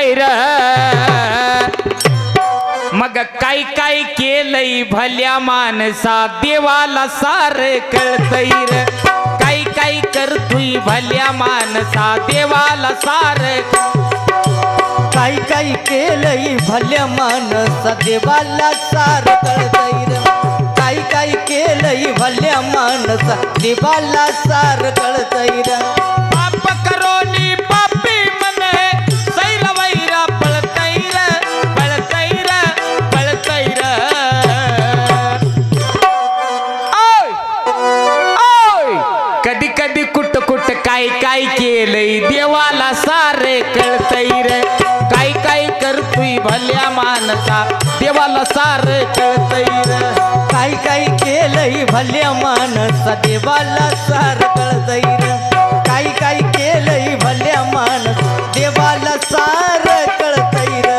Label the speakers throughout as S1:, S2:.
S1: कळतय र मग काय काय केलंय भल्या माणसा देवाला सार कळतय र काय काय करतोय भल्या माणसा देवाला सार
S2: काय काय केलंय भल्या माणसा देवाला सार कळतय र काय काय केलंय भल्या माणसा देवाला सार कळतय र
S1: पाप करोनी पापी मने सैल वैरा पळतय र कधी कधी कुठ कुठ काय काय केलंय देवाला सारे कळतय रे काय काय करतोय भल्या माणसा देवाला सारे कळतय रे
S2: काय काय केलंय भल्या माणसा देवाला सार कळतय र काय काय केलंय भल्या माणस देवाला सार कळतय र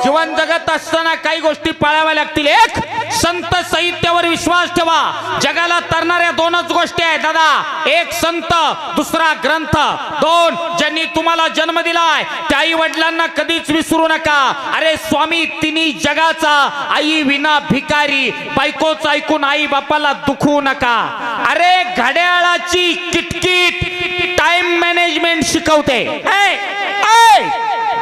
S1: जीवन जगत असताना काही गोष्टी पाळाव्या लागतील एक संत साहित्यावर विश्वास ठेवा जगाला तरणाऱ्या दोनच गोष्टी आहेत दादा एक संत दुसरा ग्रंथ दोन ज्यांनी तुम्हाला जन्म दिलाय त्या आई वडिलांना कधीच विसरू नका अरे स्वामी तिन्ही जगाचा आई विना भिकारी बायकोच ऐकून आई बापाला दुखवू नका अरे घड्याळाची किटकिट टाइम मॅनेजमेंट शिकवते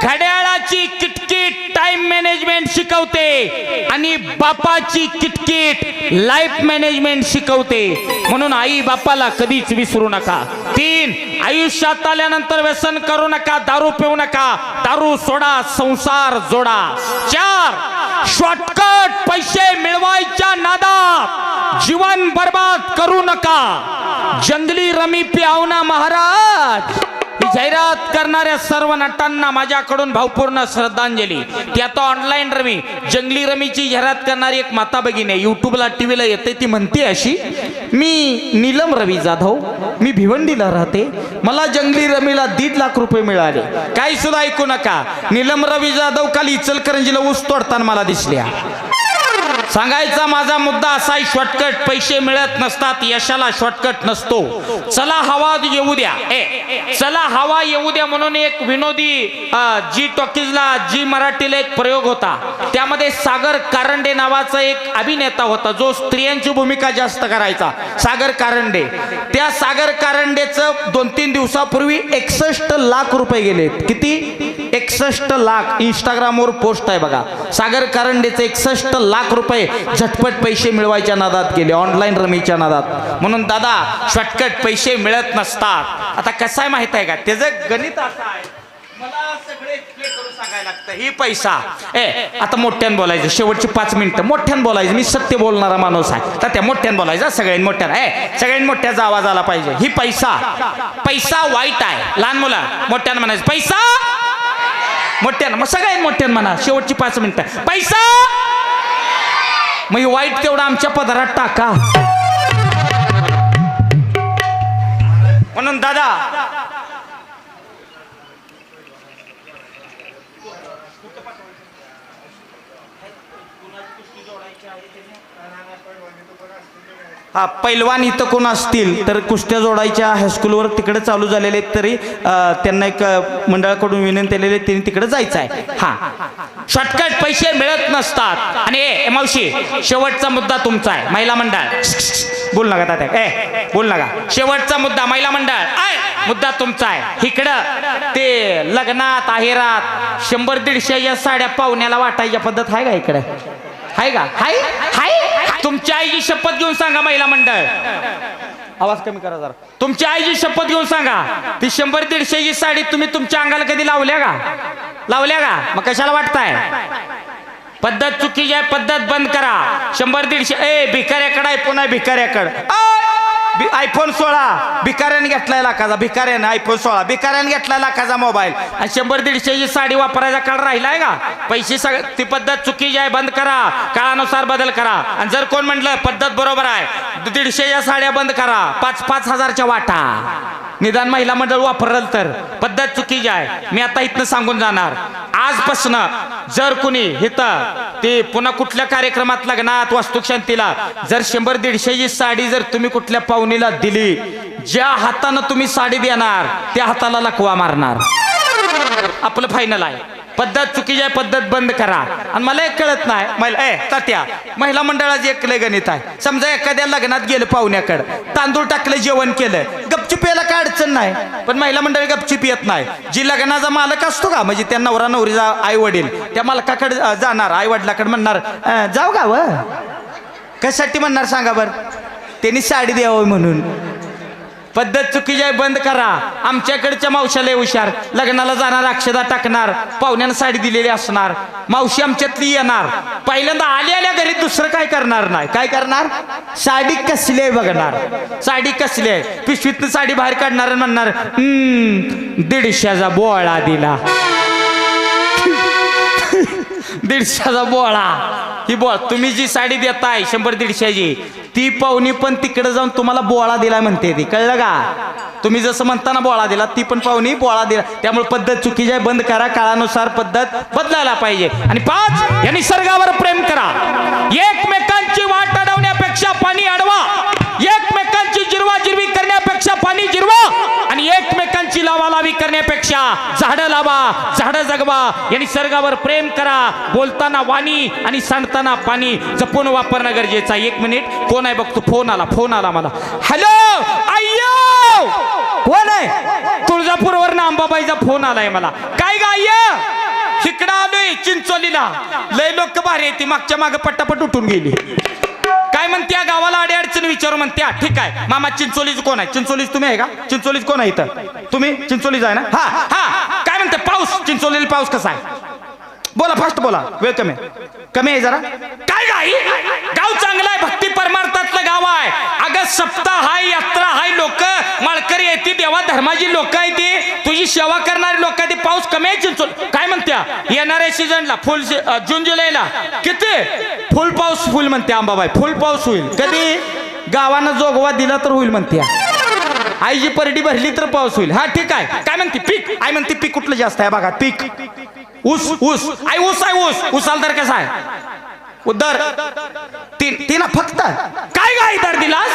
S1: घड्याळाची किटकिट टाइम मॅनेजमेंट शिकवते आणि बापाची किटकिट लाईफ मॅनेजमेंट शिकवते म्हणून आई बापाला कधीच विसरू नका तीन आयुष्यात आल्यानंतर व्यसन करू नका दारू पिऊ नका दारू सोडा संसार जोडा चार शॉर्टकट पैसे मिळवायच्या नादात जीवन बर्बाद करू नका जंगली रमी पियाव ना महाराज ही जाहिरात करणाऱ्या सर्व नटांना माझ्याकडून भावपूर्ण श्रद्धांजली ती आता ऑनलाईन रमी जंगली रमीची जाहिरात करणारी एक माता भगिनी आहे युट्यूबला टीव्हीला येते ती म्हणते अशी मी नीलम रवी जाधव मी भिवंडीला राहते मला जंगली रमीला 1.5 लाख रुपये मिळाले काही सुद्धा ऐकू नका नीलम रवी जाधव काल इचलकरंजीला ऊस तोडताना मला दिसल्या सांगायचा माझा मुद्दा असा शॉर्टकट पैसे मिळत नसतात यशाला शॉर्टकट नसतो चला हवा येऊ द्या चला हवा येऊ द्या म्हणून एक विनोदी जी टॉकीजला जी मराठीला एक प्रयोग होता त्यामध्ये सागर कारंडे नावाचा एक अभिनेता होता जो स्त्रियांची भूमिका जास्त करायचा सागर कारंडे त्या सागर कारंडेचं 2-3 दिवसापूर्वी 61 लाख रुपये गेलेत किती 61 लाख इंस्टाग्रामवर पोस्ट आहे बघा सागर कारंडेचे 61 लाख रुपये झटपट पैसे मिळवायच्या नादात गेले ऑनलाईन रमीच्या नादात म्हणून दादा शॉर्टकट पैसे मिळत नसतात आता कसं आहे माहित आहे का त्याचं गणित असं आहे मला सगळे एक्सप्लेन करून सांगायला लागतं ही पैसा आता मोठ्यानं बोलायचं शेवटची 5 मिनिटं मोठ्यानं बोलायचं मी सत्य बोलणारा माणूस आहे तर त्या मोठ्यानं बोलायचं सगळ्यांनी मोठ्यानं सगळ्यांनी मोठ्याचा आवाज आला पाहिजे ही पैसा वाईट आहे लहान मुला मोठ्यानं म्हणायचं पैसा मोठ्यानं मग सगळ्यांनी मोठ्यानं म्हणा शेवटची 5 मिनिटं पैसा मग वाईट तेवढा आमच्या पदरात टाका म्हणून दादा हा पैलवान इथं कोण असतील तर कुस्त्या जोडायच्या हायस्कूलवर तिकडे चालू झालेले तरी त्यांना एक मंडळाकडून विनंती आलेली त्यांनी तिकडे जायचं आहे हा शॉर्टकट पैसे मिळत नसतात आणि मावशी शेवटचा मुद्दा तुमचा आहे महिला मंडळ बोल नका तात्या बोल नका शेवटचा मुद्दा महिला मंडळ मुद्दा तुमचा आहे इकडं ते लग्नात आहेरात 100-150 साड्या पाहुण्याला वाटायच्या पद्धत आहे का इकडे आहे का हाय तुमच्या आईची शपथ घेऊन सांगा महिला मंडळ आवाज कमी करा जरा तुमच्या आईची शपथ घेऊन सांगा ती 100-150 साडी तुम्ही तुमच्या अंगाला कधी लावल्या का मग कशाला वाटताय पद्धत चुकीची आहे पद्धत बंद करा 100-150 भिकाऱ्याकडे आहे पुन्हा भिकाऱ्याकडे iPhone 16 भिकाऱ्याने घेतलाय लाखाचा भिकाऱ्याने iPhone 16 भिकाऱ्याने घेतलाय लाखाचा मोबाईल आणि 100-150 साडी वापरायचा काळ राहिलाय का पैसे ती पद्धत चुकीची आहे बंद करा काळानुसार बदल करा आणि जर कोण म्हटलं पद्धत बरोबर आहे 150 साड्या बंद करा 5-5 हजारच्या वाटा निदान महिला मंडळ वापरल तर पद्धत चुकीची आहे मी आता इथनं सांगून जाणार आजपासून जर कुणी इथं ते पुन्हा कुठल्या कार्यक्रमात लग्नात वास्तुशांतीला जर 100-150 साडी जर तुम्ही कुठल्या पाहुणीला दिली ज्या हातानं तुम्ही साडी देणार त्या हाताला लकवा मारणार आपलं फायनल आहे पद्धत चुकीची आहे, पद्धत बंद करा. आणि मला एक कळत नाही, तात्या महिला मंडळाचे एक लय गणित आहे. समजा एखाद्या लग्नात गेलं पाहुण्याकडं, तांदूळ टाकलं, जेवण केलं, गपचूप यायला काय अडचण नाही. पण महिला मंडळी गपचूप येत नाही. जी लग्नाचा मालक असतो का, म्हणजे त्या नवरा नवरीचा आई वडील त्या मालकाकडे जाणार, आई वडिलाकडे म्हणणार जाऊ का व, कशासाठी म्हणणार सांगा बरं, त्यांनी साडी द्यावं म्हणून. पद्धत चुकीची आहे, बंद करा. आमच्याकडच्या मावशाला हुशार, लग्नाला जाणार, अक्षदा टाकणार, पाहुण्यानं साडी दिलेली असणार, मावशी आमच्यातली येणार, पहिल्यांदा आल्या घरी दुसरं काय करणार नाही. काय करणार, साडी कसली आहे बघणार, साडी कसली आहे, पिशवीतनं साडी बाहेर काढणार आणि म्हणणार 150चा बोळा दिला. 150चा बोळा. ही बोळ तुम्ही जी साडी देताय 100-150ची, ती पाहुणी पण तिकडे जाऊन तुम्हाला बोळा दिला म्हणते. ती कळलं का, तुम्ही जसं म्हणताना बोळा दिला, ती पण पाहुणी बोळा दिला. त्यामुळे पद्धत चुकीची आहे, बंद करा. काळानुसार पद्धत बदलायला पाहिजे. आणि 5, या निसर्गावर प्रेम करा. एकमेकांची वाट अडवण्यापेक्षा पाणी अडवा, एकमेकांची जिरवाजिरवी करण्यापेक्षा पाणी जिरवा, आणि एकमेकांची लावालावी करण्यापेक्षा झाडं लावा, झाडं जगवा. या निसर्गावर प्रेम करा. बोलताना वाणी आणि सांडताना पाणी जपून वापरणं गरजेचं आहे. 1 मिनिट, कोण आहे बघतो, फोन आला मला. हॅलो अय्यो, कोण आहे? तुळजापूरवरनं अंबाबाईचा फोन आलाय मला. काय ग अय्या, इकडं आलोय चिंचोलीला, लय लोक भारी येते, मागच्या मागे पट्टापट उठून गेली. काय म्हणत्या, गावाला अडी अडचण विचारू म्हणत्या. ठीक आहे मामा, चिंचोलीच कोण आहे? चिंचोलीच तुम्ही आहे का? चिंचोलीच कोण आहे इथं? तुम्ही चिंचोलीच आहे ना? हा. काय म्हणते, पाऊस, चिंचोलीला पाऊस कसा आहे? बोला, फास्ट बोला, वेळ कमी आहे जरा. काय गाई, गाव चांगला आहे, भक्ती परमार्थातलं गाव आहे. अगं सप्ताह हाय, यात्रा हाय, लोक माळकरी येते, देवा धर्माची लोक आहे, ती तुझी सेवा करणारी लोक आहे. पाऊस कमी आहे चिंचोल. काय म्हणत्या, येणाऱ्या सीझनला फुल जून जुलैला किती फुल पाऊस फुल म्हणते अंबाबाई, फुल पाऊस होईल. कधी गावानं जोगवा दिला तर होईल म्हणत्या. आईची परडी भरली तर पाऊस होईल. हा ठीक आहे. काय म्हणते, पीक, आई म्हणते पीक कुठलं जास्त आहे बघा, पीक ऊस. आई ऊस आहे, ऊसाला दर कसा आहे? दर 3 फक्त. काय गाय दर दिलास?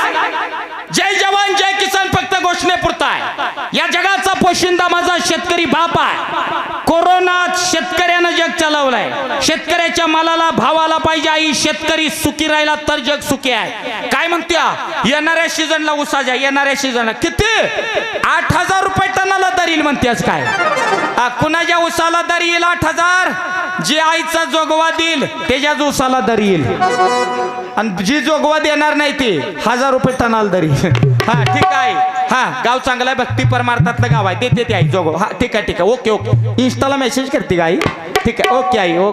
S1: जय जवान जय किसान फक्त घोषणे पुरता आहे. या जगाचा पोशिंदा माझा शेतकरी बाप आहे. कोरोनात शेतकऱ्यानं जग चालवलंय. शेतकऱ्याच्या मालाला भाव आला पाहिजे. आई शेतकरी सुखी राहिला तर जग सुखी आहे. काय म्हणत्या, येणाऱ्या सीझनला ऊसाच्या, येणाऱ्या सीझनला किती 8,000 रुपये टनाला दर येईल म्हणतेस. काय कुणाच्या ऊसाला दर येईल 8,000? जे आईचा जोगवा देईल त्याच्याच ऊसाला दर येईल, आणि जी जोगवा देणार नाही ते 1,000 रुपये टनाला दर येईल. हा ठीक आहे. हा गाव चांगला आहे, भक्ती परमार्थातलं गाव आहे, देते ते आई जोगवा. हा ठीक आहे. ओके. इंस्टाला मेसेज करते का आई? ठीक आहे, ओके आई, ओके.